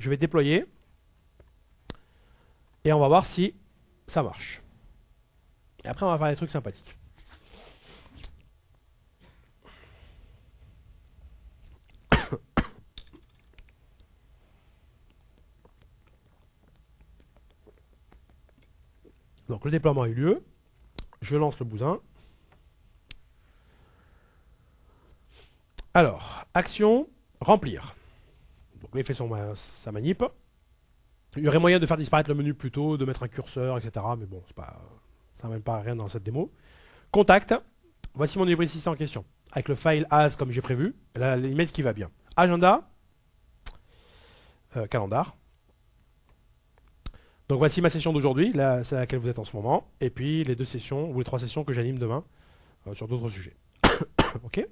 je vais déployer. Et on va voir si ça marche. Et après, on va faire des trucs sympathiques. Donc le déploiement a eu lieu. Je lance le bousin. Alors, action, remplir. Donc là, il fait sa manip. Il y aurait moyen de faire disparaître le menu plus tôt, de mettre un curseur, etc. Mais bon, ça n'amène pas à rien dans cette démo. Contact. Voici mon hybride ici en question. Avec le file as comme j'ai prévu. Là, l'image qui va bien. Agenda. Calendar. Donc voici ma session d'aujourd'hui, là c'est à laquelle vous êtes en ce moment, et puis les 2 sessions, ou les 3 sessions que j'anime demain sur d'autres sujets. Ok.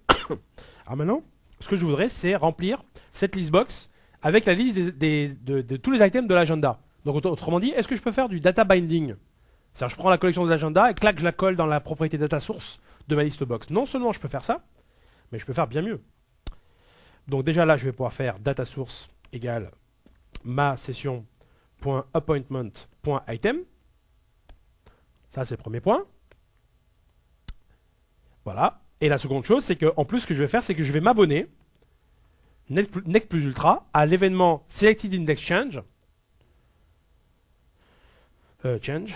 Alors maintenant, ce que je voudrais, c'est remplir cette listbox avec la liste de tous les items de l'agenda. Donc autrement dit, est-ce que je peux faire du data binding? C'est-à-dire je prends la collection des agendas et clac, je la colle dans la propriété data source de ma listbox. Non seulement je peux faire ça, mais je peux faire bien mieux. Donc déjà là, je vais pouvoir faire data source égale ma session .appointment.item. Ça, c'est le premier point. Voilà. Et la seconde chose, c'est que en plus, ce que je vais faire, c'est que je vais m'abonner, Next plus ultra, à l'événement Selected Index Change. Change.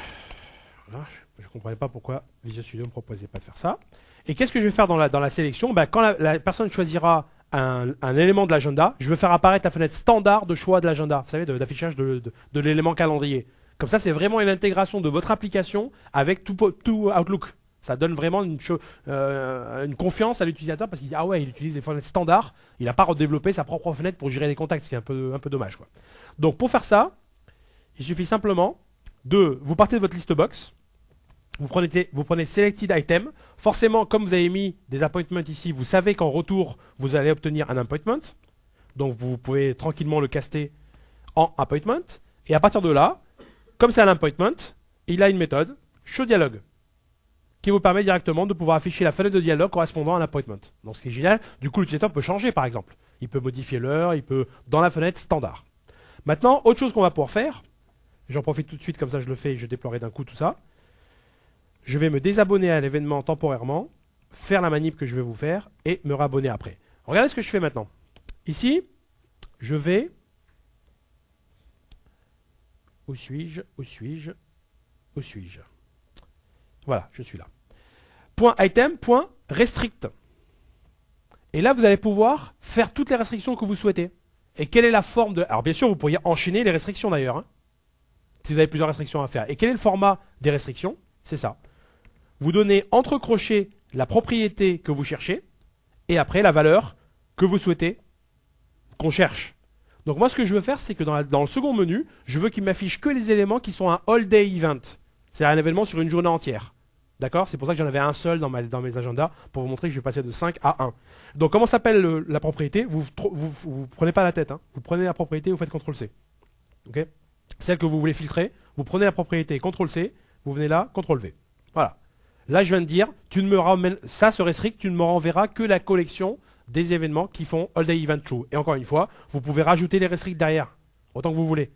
Voilà. Je ne comprenais pas pourquoi Visual Studio ne me proposait pas de faire ça. Et qu'est-ce que je vais faire dans la sélection? Quand la personne choisira un élément de l'agenda, je veux faire apparaître la fenêtre standard de choix de l'agenda, vous savez, d'affichage de l'élément calendrier. Comme ça, c'est vraiment une intégration de votre application avec tout Outlook. Ça donne vraiment une confiance à l'utilisateur parce qu'il dit ah ouais, il utilise les fenêtres standards, il n'a pas redéveloppé sa propre fenêtre pour gérer les contacts, ce qui est un peu dommage, quoi. Donc pour faire ça, il suffit simplement vous partez de votre list box. Vous prenez Selected Item. Forcément, comme vous avez mis des appointments ici, vous savez qu'en retour, vous allez obtenir un appointment. Donc, vous pouvez tranquillement le caster en appointment. Et à partir de là, comme c'est un appointment, il a une méthode, showDialog, qui vous permet directement de pouvoir afficher la fenêtre de dialogue correspondant à l'appointment. Donc, ce qui est génial, du coup, l'utilisateur peut changer, par exemple. Il peut modifier l'heure, il peut dans la fenêtre standard. Maintenant, autre chose qu'on va pouvoir faire, j'en profite tout de suite, comme ça je le fais et je déploierai d'un coup tout ça. Je vais me désabonner à l'événement temporairement, faire la manip que je vais vous faire et me rabonner après. Regardez ce que je fais maintenant. Ici, je vais... Où suis-je? Voilà, je suis là. Point item, point restrict. Et là, vous allez pouvoir faire toutes les restrictions que vous souhaitez. Et quelle est la forme de... Alors bien sûr, vous pourriez enchaîner les restrictions d'ailleurs, hein, si vous avez plusieurs restrictions à faire. Et quel est le format des restrictions? C'est ça. Vous donnez entre crochets la propriété que vous cherchez et après la valeur que vous souhaitez qu'on cherche. Donc moi ce que je veux faire, c'est que dans le second menu, je veux qu'il m'affiche que les éléments qui sont un all day event. C'est-à-dire un événement sur une journée entière. D'accord? C'est pour ça que j'en avais un seul dans mes agendas pour vous montrer que je vais passer de 5 à 1. Donc comment s'appelle la propriété? Vous prenez pas la tête, hein. Vous prenez la propriété, vous faites CTRL-C. Ok? Celle que vous voulez filtrer, vous prenez la propriété CTRL-C, vous venez là, CTRL-V. Voilà. Là, je viens de dire, ça se restrict, tu ne me renverras que la collection des événements qui font All Day Event True. Et encore une fois, vous pouvez rajouter les restricts derrière, autant que vous voulez.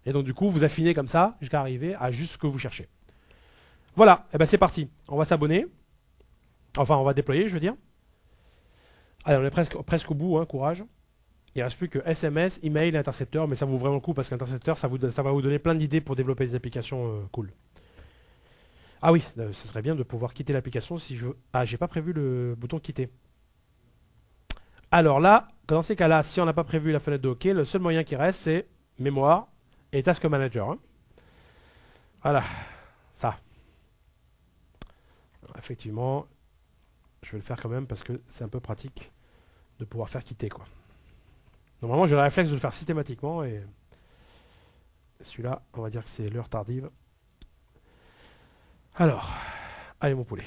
Et donc, du coup, vous affinez comme ça jusqu'à arriver à juste ce que vous cherchez. Voilà, et ben c'est parti. On va s'abonner. Enfin, on va déployer, je veux dire. Allez, on est presque au bout, hein, courage. Il ne reste plus que SMS, email et intercepteur, mais ça vaut vraiment le coup parce qu'intercepteur, ça va vous donner plein d'idées pour développer des applications cool. Ah oui, ce serait bien de pouvoir quitter l'application si je veux. Ah, j'ai pas prévu le bouton quitter. Alors là, dans ces cas-là, si on n'a pas prévu la fenêtre de OK, le seul moyen qui reste, c'est mémoire et Task Manager. Hein. Voilà, ça. Alors, effectivement, je vais le faire quand même parce que c'est un peu pratique de pouvoir faire quitter, quoi. Normalement, j'ai le réflexe de le faire systématiquement et celui-là, on va dire que c'est l'heure tardive. Alors, allez mon poulet.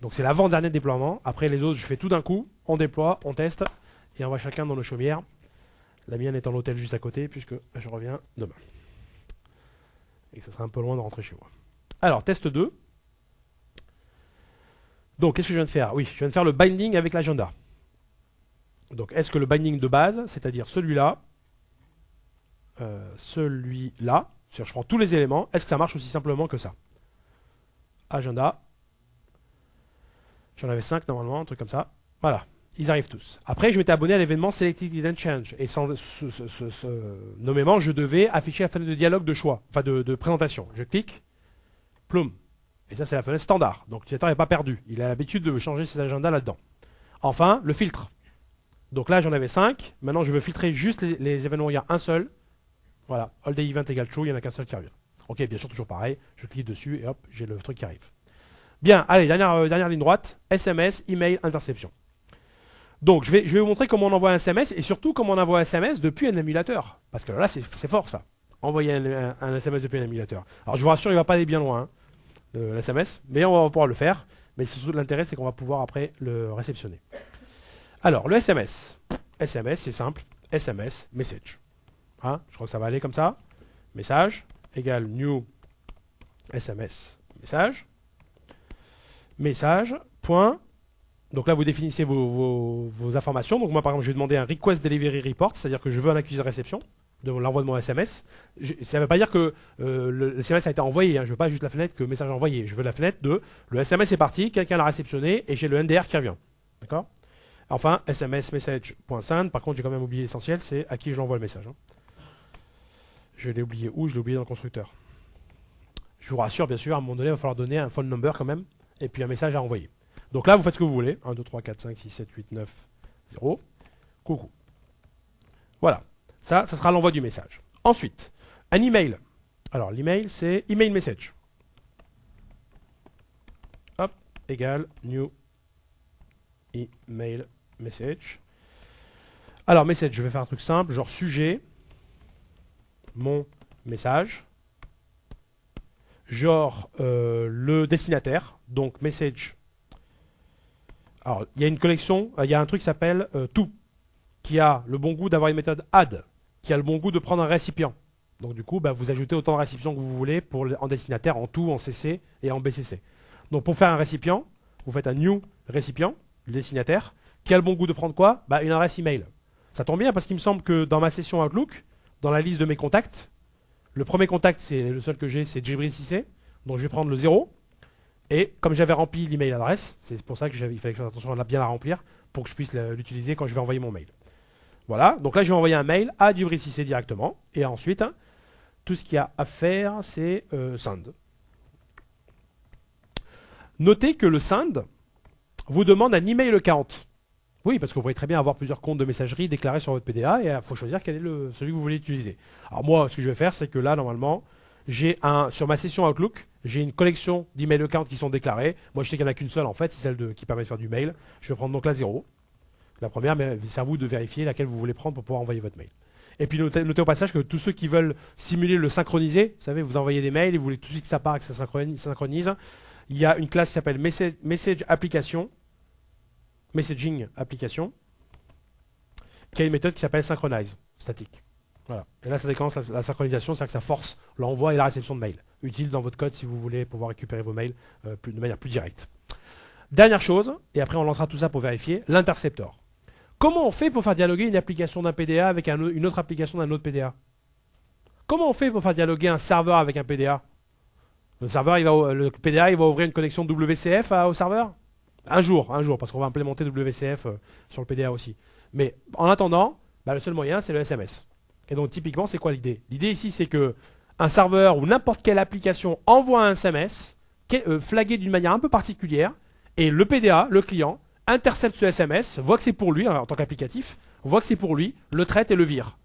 Donc c'est l'avant-dernier déploiement. Après les autres, je fais tout d'un coup. On déploie, on teste. Et on va chacun dans nos chaumières. La mienne est en hôtel juste à côté puisque je reviens demain. Et ça sera un peu loin de rentrer chez moi. Alors, test 2. Donc, qu'est-ce que je viens de faire? Oui, je viens de faire le binding avec l'agenda. Donc, est-ce que le binding de base, c'est-à-dire celui-là, celui-là. C'est-à-dire, je prends tous les éléments. Est-ce que ça marche aussi simplement que ça? Agenda. J'en avais 5 normalement, un truc comme ça. Voilà, ils arrivent tous. Après, je m'étais abonné à l'événement Selected Didn't Change. Et sans nommément, je devais afficher la fenêtre de dialogue de choix, enfin de présentation. Je clique, ploum. Et ça, c'est la fenêtre standard. Donc l'utilisateur n'est pas perdu. Il a l'habitude de changer ses agendas là-dedans. Enfin, le filtre. Donc là, j'en avais 5. Maintenant, je veux filtrer juste les événements où il y a un seul. Voilà, all day event égale true, il n'y en a qu'un seul qui revient. Ok, bien sûr, toujours pareil. Je clique dessus et hop, j'ai le truc qui arrive. Bien, allez, dernière ligne droite. SMS, email, interception. Donc, je vais vous montrer comment on envoie un SMS et surtout comment on envoie un SMS depuis un émulateur. Parce que là, c'est fort ça. Envoyer un SMS depuis un émulateur. Alors, je vous rassure, il ne va pas aller bien loin, hein, le SMS, mais on va pouvoir le faire. Mais surtout, l'intérêt, c'est qu'on va pouvoir après le réceptionner. Alors, le SMS. SMS, c'est simple. SMS, message. Hein, je crois que ça va aller comme ça. Message égale new SMS message. Message, point. Donc là, vous définissez vos informations. Donc moi, par exemple, je vais demander un request delivery report, c'est-à-dire que je veux un accusé de réception de l'envoi de mon SMS. Ça ne veut pas dire que le SMS a été envoyé. Hein. Je ne veux pas juste la fenêtre que message envoyé. Je veux la fenêtre de le SMS est parti, quelqu'un l'a réceptionné et j'ai le NDR qui revient. D'accord? Enfin, SMS message.send. Par contre, j'ai quand même oublié l'essentiel, c'est à qui je l'envoie le message. Hein. Je l'ai oublié où? Je l'ai oublié dans le constructeur. Je vous rassure, bien sûr, à un moment donné, il va falloir donner un phone number quand même, et puis un message à envoyer. Donc là, vous faites ce que vous voulez. 1, 2, 3, 4, 5, 6, 7, 8, 9, 0. Coucou. Voilà. Ça sera l'envoi du message. Ensuite, un email. Alors, l'email, c'est email message. Hop, égale new email message. Alors, message, je vais faire un truc simple, genre sujet, mon message, genre le destinataire, donc message. Alors, il y a une collection, il y a un truc qui s'appelle to, qui a le bon goût d'avoir une méthode add, qui a le bon goût de prendre un récipient. Donc du coup, vous ajoutez autant de récipients que vous voulez en destinataire, en to, en CC et en BCC. Donc pour faire un récipient, vous faites un new récipient, le destinataire, qui a le bon goût de prendre quoi? Une adresse email. Ça tombe bien parce qu'il me semble que dans ma session Outlook, dans la liste de mes contacts, le premier contact, c'est le seul que j'ai, c'est Djibril Cissé. Donc je vais prendre le 0. Et comme j'avais rempli l'email adresse, c'est pour ça qu'il fallait que je fasse attention à bien la remplir pour que je puisse l'utiliser quand je vais envoyer mon mail. Voilà, donc là je vais envoyer un mail à Djibril Cissé directement. Et ensuite, tout ce qu'il y a à faire, c'est send. Notez que le send vous demande un email account. Oui, parce que vous pourriez très bien avoir plusieurs comptes de messagerie déclarés sur votre PDA et il faut choisir quel est celui que vous voulez utiliser. Alors moi, ce que je vais faire, c'est que là, normalement, sur ma session Outlook, j'ai une collection d'email accounts qui sont déclarés. Moi, je sais qu'il n'y en a qu'une seule, en fait, c'est celle qui permet de faire du mail. Je vais prendre donc la 0. La première, mais c'est à vous de vérifier laquelle vous voulez prendre pour pouvoir envoyer votre mail. Et puis, notez au passage que tous ceux qui veulent simuler le synchroniser, vous savez, vous envoyez des mails et vous voulez tout de suite que ça part et que ça synchronise. Il y a une classe qui s'appelle Message Application. Messaging application, qui a une méthode qui s'appelle synchronize, statique. Voilà. Et là, ça déclenche la synchronisation, c'est-à-dire que ça force l'envoi et la réception de mails. Utile dans votre code si vous voulez pouvoir récupérer vos mails de manière plus directe. Dernière chose, et après on lancera tout ça pour vérifier, l'interceptor. Comment on fait pour faire dialoguer une application d'un PDA avec une autre application d'un autre PDA? Comment on fait pour faire dialoguer un serveur avec un PDA? Le PDA, il va ouvrir une connexion WCF au serveur? Un jour, parce qu'on va implémenter WCF sur le PDA aussi. Mais en attendant, le seul moyen, c'est le SMS. Et donc, typiquement, c'est quoi l'idée? L'idée ici, c'est que un serveur ou n'importe quelle application envoie un SMS flagué d'une manière un peu particulière, et le PDA, le client, intercepte ce SMS, voit que c'est pour lui, en tant qu'applicatif, voit que c'est pour lui, le traite et le vire.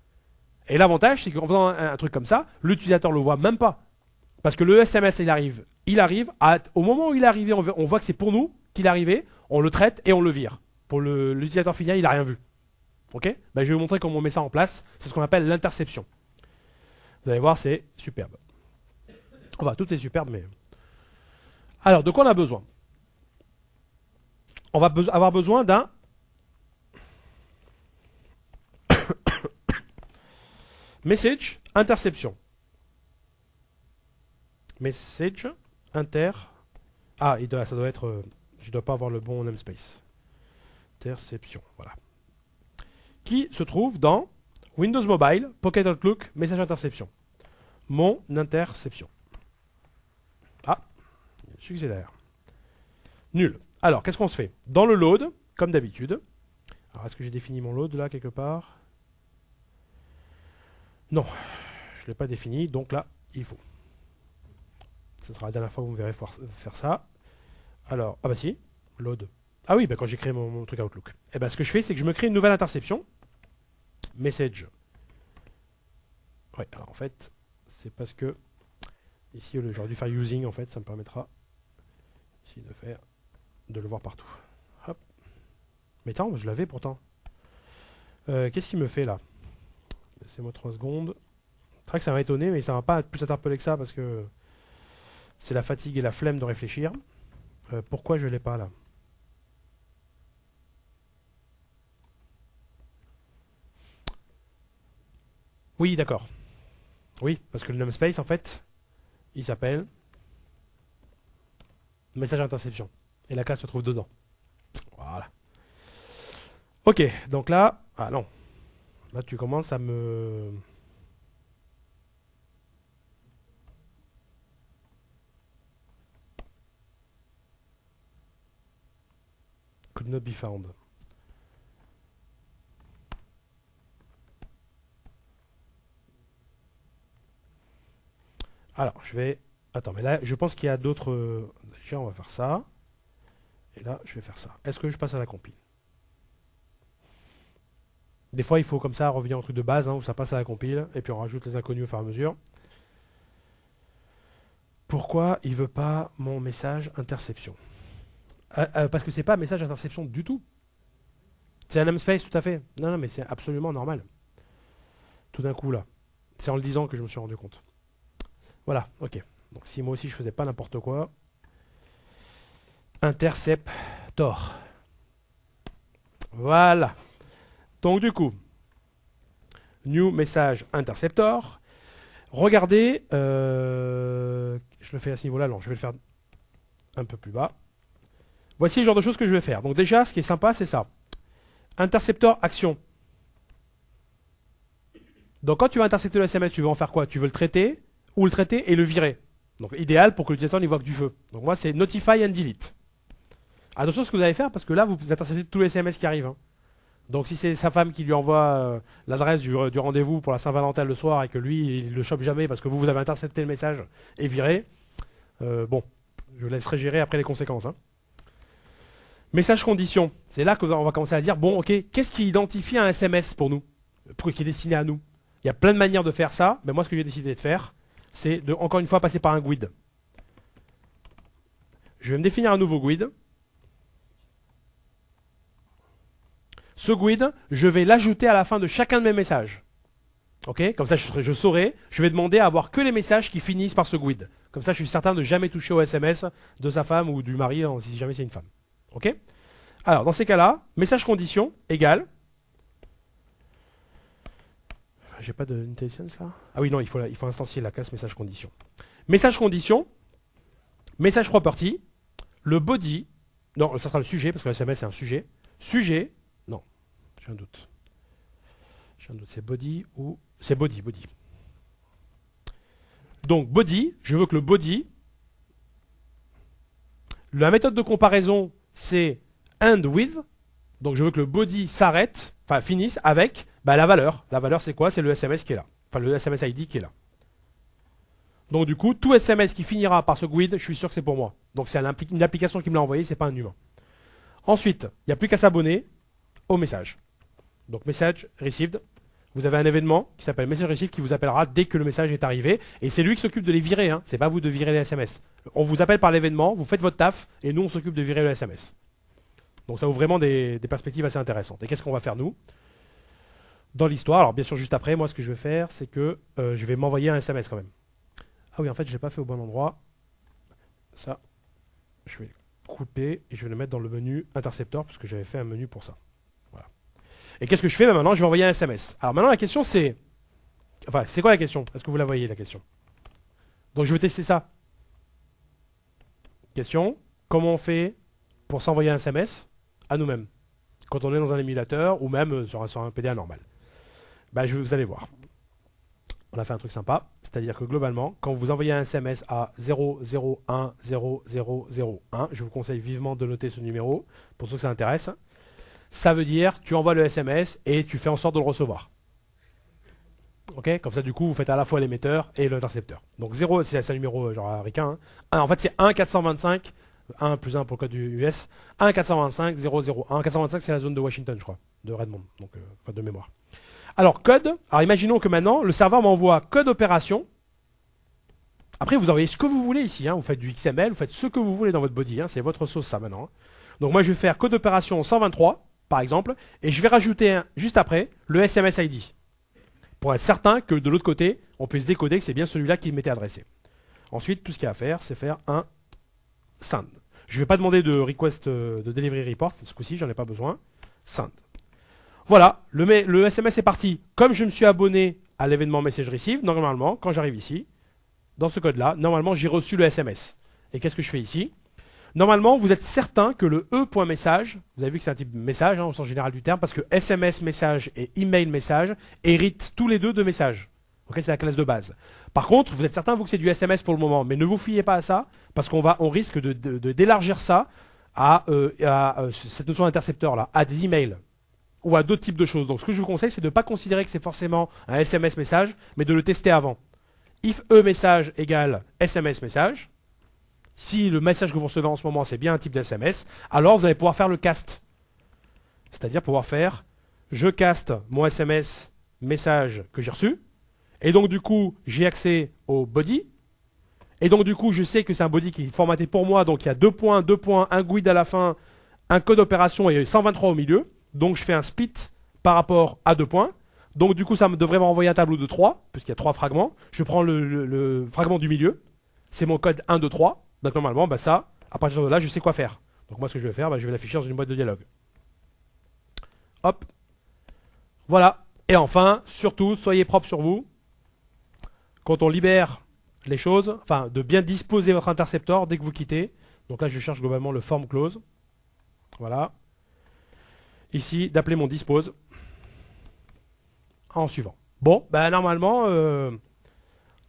Et l'avantage, c'est qu'en faisant un truc comme ça, l'utilisateur le voit même pas. Parce que le SMS, il arrive au moment où il est arrivé, on voit que c'est pour nous qu'il est arrivé, on le traite et on le vire. Pour l'utilisateur final, il n'a rien vu. Ok? Je vais vous montrer comment on met ça en place. C'est ce qu'on appelle l'interception. Vous allez voir, c'est superbe. Enfin, tout est superbe, mais... Alors, de quoi on a besoin? On va avoir besoin d'un... Message interception. Message inter... Ah, ça doit être... je ne dois pas avoir le bon namespace. Interception, voilà. Qui se trouve dans Windows Mobile, Pocket Outlook, message interception. Mon interception. Ah, succès derrière. Nul. Alors, qu'est-ce qu'on se fait? Dans le load, comme d'habitude. Alors, est-ce que j'ai défini mon load là, quelque part? Non, je ne l'ai pas défini, donc là, il faut. Ce sera la dernière fois que vous me verrez faire ça. Alors, ah bah si, load. Ah oui, bah quand j'ai créé mon truc Outlook. Et bah ce que je fais, c'est que je me crée une nouvelle interception. Message. Ouais, alors en fait, c'est parce que ici, j'aurais dû faire using, en fait, ça me permettra ici de le voir partout. Hop. Mais attends, je l'avais pourtant. Qu'est-ce qu'il me fait là? Laissez-moi 3 secondes. C'est vrai que ça m'a étonné, mais ça m'a pas plus interpellé que ça parce que c'est la fatigue et la flemme de réfléchir. Pourquoi je l'ai pas là? Oui, d'accord. Oui, parce que le namespace, en fait, il s'appelle message interception. Et la classe se trouve dedans. Voilà. Ok, donc là... Ah non. Là, tu commences à me... Could not be found. Alors, je vais... Attends, mais là, je pense qu'il y a d'autres... Déjà, on va faire ça. Et là, je vais faire ça. Est-ce que je passe à la compile? Des fois, il faut comme ça revenir au truc de base, hein, où ça passe à la compile, et puis on rajoute les inconnus au fur et à mesure. Pourquoi il veut pas mon message interception? Parce que c'est pas message interception du tout. C'est un namespace, tout à fait. Non, non, mais c'est absolument normal. Tout d'un coup, là. C'est en le disant que je me suis rendu compte. Voilà, ok. Donc si moi aussi je faisais pas n'importe quoi. Interceptor. Voilà. Donc du coup, new message interceptor. Regardez, je le fais à ce niveau-là, non, je vais le faire un peu plus bas. Voici le genre de choses que je vais faire. Donc déjà, ce qui est sympa, c'est ça. Interceptor action. Donc quand tu vas intercepter le SMS, tu veux en faire quoi? Tu veux le traiter, ou le traiter et le virer. Donc idéal pour que l'utilisateur n'y voit que du feu. Donc moi, c'est notify and delete. Attention à ce que vous allez faire, parce que là, vous interceptez tous les SMS qui arrivent. Hein. Donc si c'est sa femme qui lui envoie l'adresse du rendez-vous pour la Saint-Valentin le soir et que lui, il le chope jamais parce que vous avez intercepté le message et viré, bon, je laisserai gérer après les conséquences. Hein. Message condition, c'est là qu'on va commencer à dire, bon ok, qu'est-ce qui identifie un SMS pour nous, qui est destiné à nous? Il y a plein de manières de faire ça, mais moi ce que j'ai décidé de faire, c'est de, encore une fois, passer par un GUID. Je vais me définir un nouveau GUID. Ce GUID, je vais l'ajouter à la fin de chacun de mes messages. Ok? Comme ça, je saurai. Je vais demander à avoir que les messages qui finissent par ce GUID. Comme ça, je suis certain de jamais toucher au SMS de sa femme ou du mari, si jamais c'est une femme. Ok? Alors, dans ces cas-là, message condition égale. J'ai pas de intelligence là? Ah oui, non, il faut instancier la classe message condition. Message condition, message property, le body. Non, ça sera le sujet parce que le SMS c'est un sujet. Sujet. Non, j'ai un doute. C'est body ou... C'est body. Donc, body, je veux que le body... La méthode de comparaison, c'est end with. Donc, je veux que le body s'arrête, enfin finisse avec la valeur. La valeur, c'est quoi? C'est le SMS qui est là. Enfin, le SMS ID qui est là. Donc, du coup, tout SMS qui finira par ce GUID, je suis sûr que c'est pour moi. Donc, c'est une application qui me l'a envoyé, c'est pas un humain. Ensuite, il n'y a plus qu'à s'abonner au message. Donc, message received. Vous avez un événement qui s'appelle message received qui vous appellera dès que le message est arrivé. Et c'est lui qui s'occupe de les virer. Hein. C'est pas vous de virer les SMS. On vous appelle par l'événement, vous faites votre taf, et nous, on s'occupe de virer le SMS. Donc, ça ouvre vraiment des perspectives assez intéressantes. Et qu'est-ce qu'on va faire, nous? Dans l'histoire, alors bien sûr, juste après, moi, ce que je vais faire, c'est que je vais m'envoyer un SMS quand même. Ah oui, en fait, je l'ai pas fait au bon endroit. Ça, je vais couper et je vais le mettre dans le menu intercepteur parce que j'avais fait un menu pour ça. Voilà. Et qu'est-ce que je fais? Maintenant, je vais envoyer un SMS. Alors maintenant, la question c'est... Enfin, c'est quoi la question? Est-ce que vous la voyez, la question? Donc, je vais tester ça. Question, comment on fait pour s'envoyer un SMS à nous-mêmes quand on est dans un émulateur ou même sur un PDA normal? Bah, vous allez voir. On a fait un truc sympa, c'est-à-dire que globalement, quand vous envoyez un SMS à 0010001, je vous conseille vivement de noter ce numéro, pour ceux que ça intéresse, ça veut dire tu envoies le SMS et tu fais en sorte de le recevoir. Ok, comme ça du coup vous faites à la fois l'émetteur et l'intercepteur. Donc 0 c'est un numéro genre américain. En fait c'est 1-425, 1 plus 1 pour le code du US, 1-425, 001. 425 c'est la zone de Washington je crois, de Redmond, donc enfin de mémoire. Alors code, alors imaginons que maintenant le serveur m'envoie code opération. Après vous envoyez ce que vous voulez ici, hein. Vous faites du XML, vous faites ce que vous voulez dans votre body, hein. C'est votre sauce ça maintenant. Hein. Donc moi je vais faire code opération 123 par exemple, et je vais rajouter juste après le SMS ID. Pour être certain que de l'autre côté, on puisse décoder que c'est bien celui-là qui m'était adressé. Ensuite, tout ce qu'il y a à faire, c'est faire un send. Je ne vais pas demander de request de delivery report, ce coup-ci, j'en ai pas besoin. Send. Voilà, le SMS est parti. Comme je me suis abonné à l'événement message receive, normalement, quand j'arrive ici, dans ce code-là, normalement, j'ai reçu le SMS. Et qu'est-ce que je fais ici? Normalement, vous êtes certain que le e.message, vous avez vu que c'est un type de message hein, au sens général du terme, parce que SMS message et email message héritent tous les deux de message. Okay, c'est la classe de base. Par contre, vous êtes certain vous que c'est du SMS pour le moment, mais ne vous fiez pas à ça, parce on risque d'élargir ça à cette notion d'intercepteur là, à des emails ou à d'autres types de choses. Donc, ce que je vous conseille, c'est de ne pas considérer que c'est forcément un SMS message, mais de le tester avant. If e-message égale SMS message. Si le message que vous recevez en ce moment c'est bien un type de SMS, alors vous allez pouvoir faire le cast. C'est-à-dire pouvoir faire je caste mon SMS message que j'ai reçu, et donc du coup j'ai accès au body, et donc du coup je sais que c'est un body qui est formaté pour moi, donc il y a 2 points, un GUID à la fin, un code opération et 123 au milieu, donc je fais un split par rapport à 2 points, donc du coup ça devrait m'envoyer un tableau de 3, puisqu'il y a 3 fragments, je prends le fragment du milieu, c'est mon code 1, 2, 3, donc normalement, bah ça, à partir de là, je sais quoi faire. Donc moi, ce que je vais faire, bah, je vais l'afficher dans une boîte de dialogue. Hop. Voilà. Et enfin, surtout, soyez propre sur vous. Quand on libère les choses, enfin, de bien disposer votre intercepteur dès que vous quittez. Donc là, je cherche globalement le form close. Voilà. Ici, d'appeler mon dispose. En suivant. Bon, bah normalement...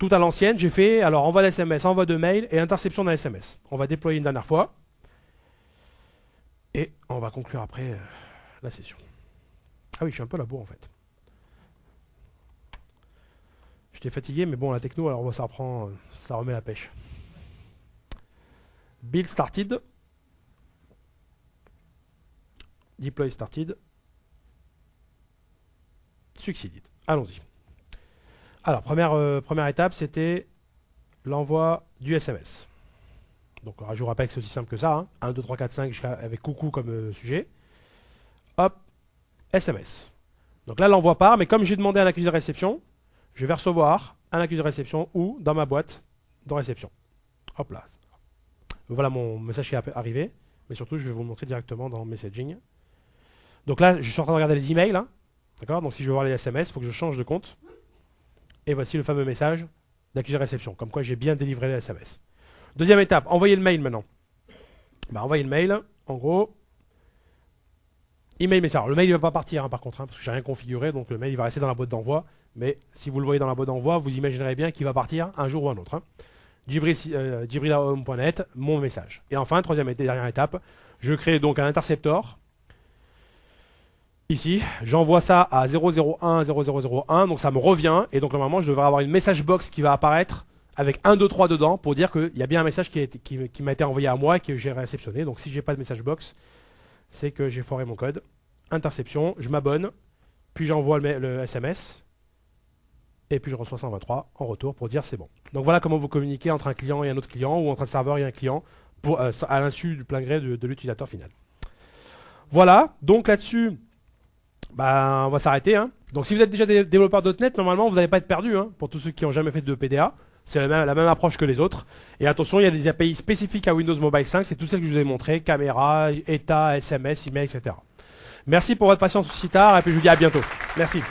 tout à l'ancienne, j'ai fait alors envoi d'SMS, envoi de mail et interception d'un SMS. On va déployer une dernière fois. Et on va conclure après la session. Ah oui, je suis un peu là-bas en fait. J'étais fatigué, mais bon, la techno, alors ça reprend, ça remet la pêche. Build started. Deploy started. Succeeded. Allons-y. Alors, première étape, c'était l'envoi du SMS. Donc, je vous rappelle que c'est aussi simple que ça. Hein. 1, 2, 3, 4, 5, avec coucou comme sujet. Hop, SMS. Donc là, l'envoi part, mais comme j'ai demandé un accusé de réception, je vais recevoir un accusé de réception ou dans ma boîte de réception. Hop là. Voilà mon message qui est arrivé. Mais surtout, je vais vous le montrer directement dans Messaging. Donc là, je suis en train de regarder les emails. Hein. D'accord. Donc si je veux voir les SMS, il faut que je change de compte. Et voici le fameux message d'accusé de réception, comme quoi j'ai bien délivré le SMS. Deuxième étape, envoyer le mail maintenant. Bah, envoyer le mail, en gros, email message. Alors, le mail ne va pas partir, hein, par contre, hein, parce que j'ai rien configuré, donc le mail il va rester dans la boîte d'envoi. Mais si vous le voyez dans la boîte d'envoi, vous imaginerez bien qu'il va partir un jour ou un autre. Hein. Jibril.home.net, mon message. Et enfin, troisième et dernière étape, je crée donc un interceptor. Ici, j'envoie ça à 0010001, donc ça me revient, et donc normalement je devrais avoir une message box qui va apparaître avec 1, 2, 3 dedans pour dire qu'il y a bien un message qui m'a été envoyé à moi et que j'ai réceptionné. Donc si j'ai pas de message box, c'est que j'ai foiré mon code. Interception, je m'abonne, puis j'envoie le SMS, et puis je reçois 123 en retour pour dire c'est bon. Donc voilà comment vous communiquez entre un client et un autre client, ou entre un serveur et un client, à l'insu du plein gré de l'utilisateur final. Voilà, donc là-dessus... Bah, on va s'arrêter. Hein. Donc si vous êtes déjà développeur .NET, normalement vous n'allez pas être perdu. Hein, pour tous ceux qui n'ont jamais fait de PDA, c'est la même approche que les autres. Et attention, il y a des API spécifiques à Windows Mobile 5. C'est toutes celles que je vous ai montrées, caméra, état, SMS, email, etc. Merci pour votre patience aussi tard et puis je vous dis à bientôt. Merci.